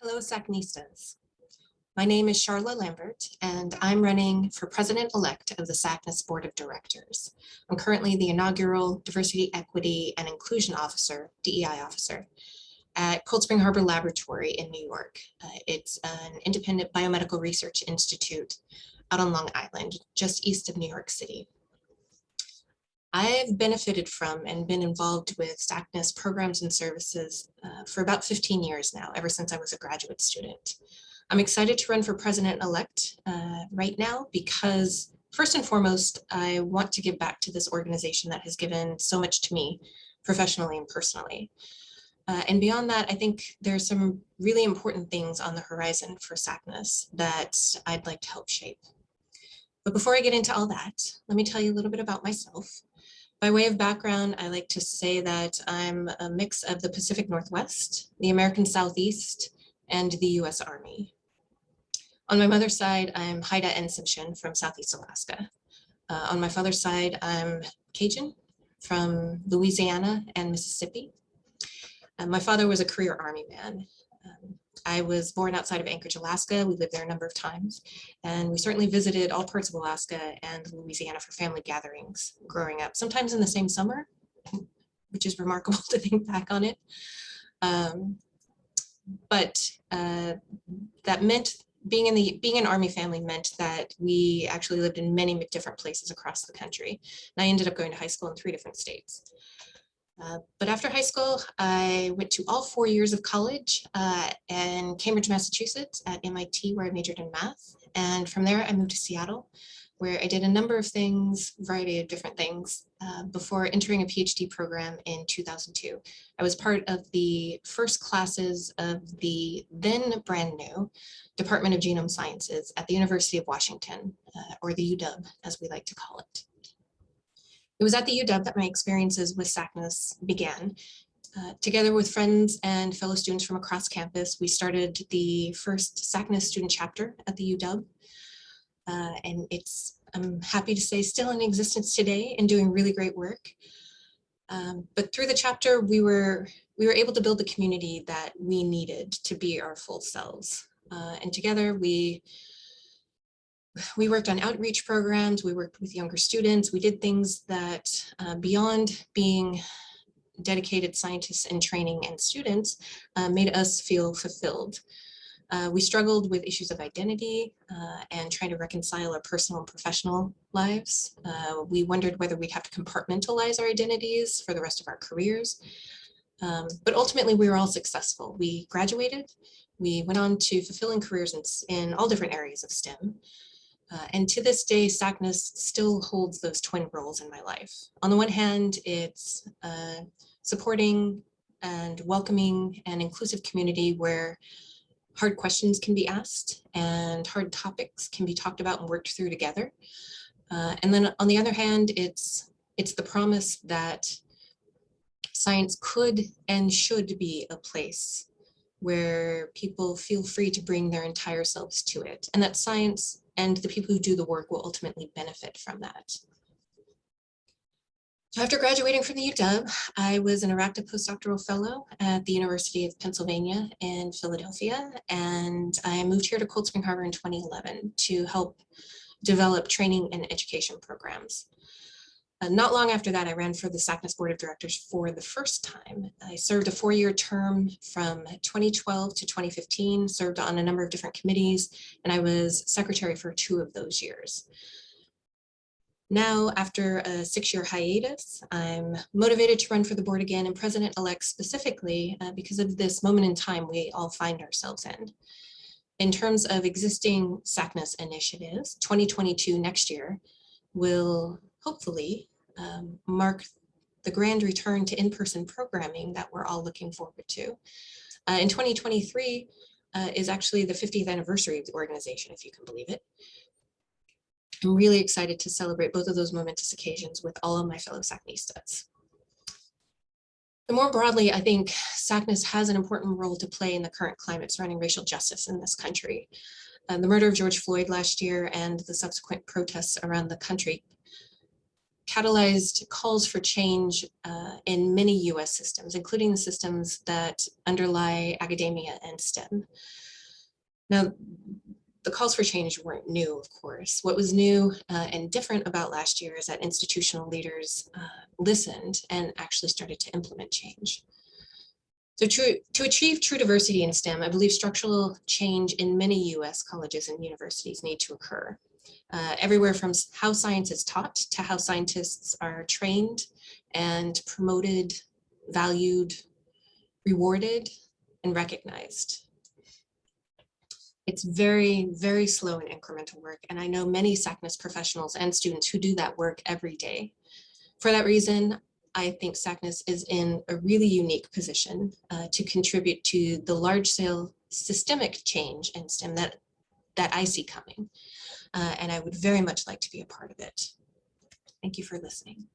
Hello, SACNistas. My name is Charla Lambert, and I'm running for President-elect of the SACNAS Board of Directors. I'm currently the inaugural Diversity, Equity, and Inclusion Officer, DEI Officer, at Cold Spring Harbor Laboratory in New York. It's an independent biomedical research institute out on Long Island, just east of New York City. I've benefited from and been involved with SACNAS programs and services for about 15 years now, ever since I was a graduate student. I'm excited to run for president-elect right now because, first and foremost, I want to give back to this organization that has given so much to me professionally and personally. And beyond that, I think there's some really important things on the horizon for SACNAS that I'd like to help shape. But before I get into all that, let me tell you a little bit about myself. By way of background, I like to say that I'm a mix of the Pacific Northwest, the American Southeast, and the US Army. On my mother's side, I'm Haida Ensumshin from Southeast Alaska. On my father's side, I'm Cajun from Louisiana and Mississippi. My father was a career Army man. I was born outside of Anchorage, Alaska. We lived there a number of times, and we certainly visited all parts of Alaska and Louisiana for family gatherings growing up, sometimes in the same summer, which is remarkable to think back on it. But that meant being an Army family meant that we actually lived in many different places across the country. And I ended up going to high school in 3 different states. But after high school, I went to all 4 years of college in Cambridge, Massachusetts at MIT, where I majored in math. And from there, I moved to Seattle, where I did a number of things, variety of different things, before entering a PhD program in 2002. I was part of the first classes of the then brand new Department of Genome Sciences at the University of Washington, or the UW, as we like to call it. It was at the UW that my experiences with SACNAS began. Together with friends and fellow students from across campus, we started the first SACNAS student chapter at the UW. And I'm happy to say, still in existence today and doing really great work. But through the chapter, we were able to build the community that we needed to be our full selves. And together we worked on outreach programs, we worked with younger students, we did things that beyond being dedicated scientists in training and students made us feel fulfilled. We struggled with issues of identity and trying to reconcile our personal and professional lives. We wondered whether we'd have to compartmentalize our identities for the rest of our careers. But ultimately, we were all successful. We graduated, we went on to fulfilling careers in all different areas of STEM. And to this day, SACNAS still holds those twin roles in my life. On the one hand, it's supporting and welcoming an inclusive community where hard questions can be asked and hard topics can be talked about and worked through together. And then on the other hand, it's the promise that science could and should be a place where people feel free to bring their entire selves to it, and that science and the people who do the work will ultimately benefit from that. So after graduating from the UW, I was an Iraqi postdoctoral fellow at the University of Pennsylvania in Philadelphia, and I moved here to Cold Spring Harbor in 2011 to help develop training and education programs. Not long after that, I ran for the SACNAS Board of Directors for the first time. I served a 4-year term from 2012 to 2015, served on a number of different committees, and I was secretary for 2 of those years. Now, after a 6-year hiatus, I'm motivated to run for the board again, and president-elect specifically because of this moment in time we all find ourselves in. In terms of existing SACNAS initiatives, 2022, next year, will hopefully mark the grand return to in-person programming that we're all looking forward to. In 2023 is actually the 50th anniversary of the organization, if you can believe it. I'm really excited to celebrate both of those momentous occasions with all of my fellow SACNistas. But more broadly, I think SACNAS has an important role to play in the current climate surrounding racial justice in this country. The murder of George Floyd last year and the subsequent protests around the country catalyzed calls for change in many US systems, including the systems that underlie academia and STEM. Now, the calls for change weren't new, of course. What was new and different about last year is that institutional leaders listened and actually started to implement change. So to achieve true diversity in STEM, I believe structural change in many US colleges and universities need to occur. Everywhere from how science is taught to how scientists are trained and promoted, valued, rewarded, and recognized. It's very, very slow and incremental work, and I know many SACNAS professionals and students who do that work every day. For that reason, I think SACNAS is in a really unique position to contribute to the large-scale systemic change in STEM that I see coming. And I would very much like to be a part of it. Thank you for listening.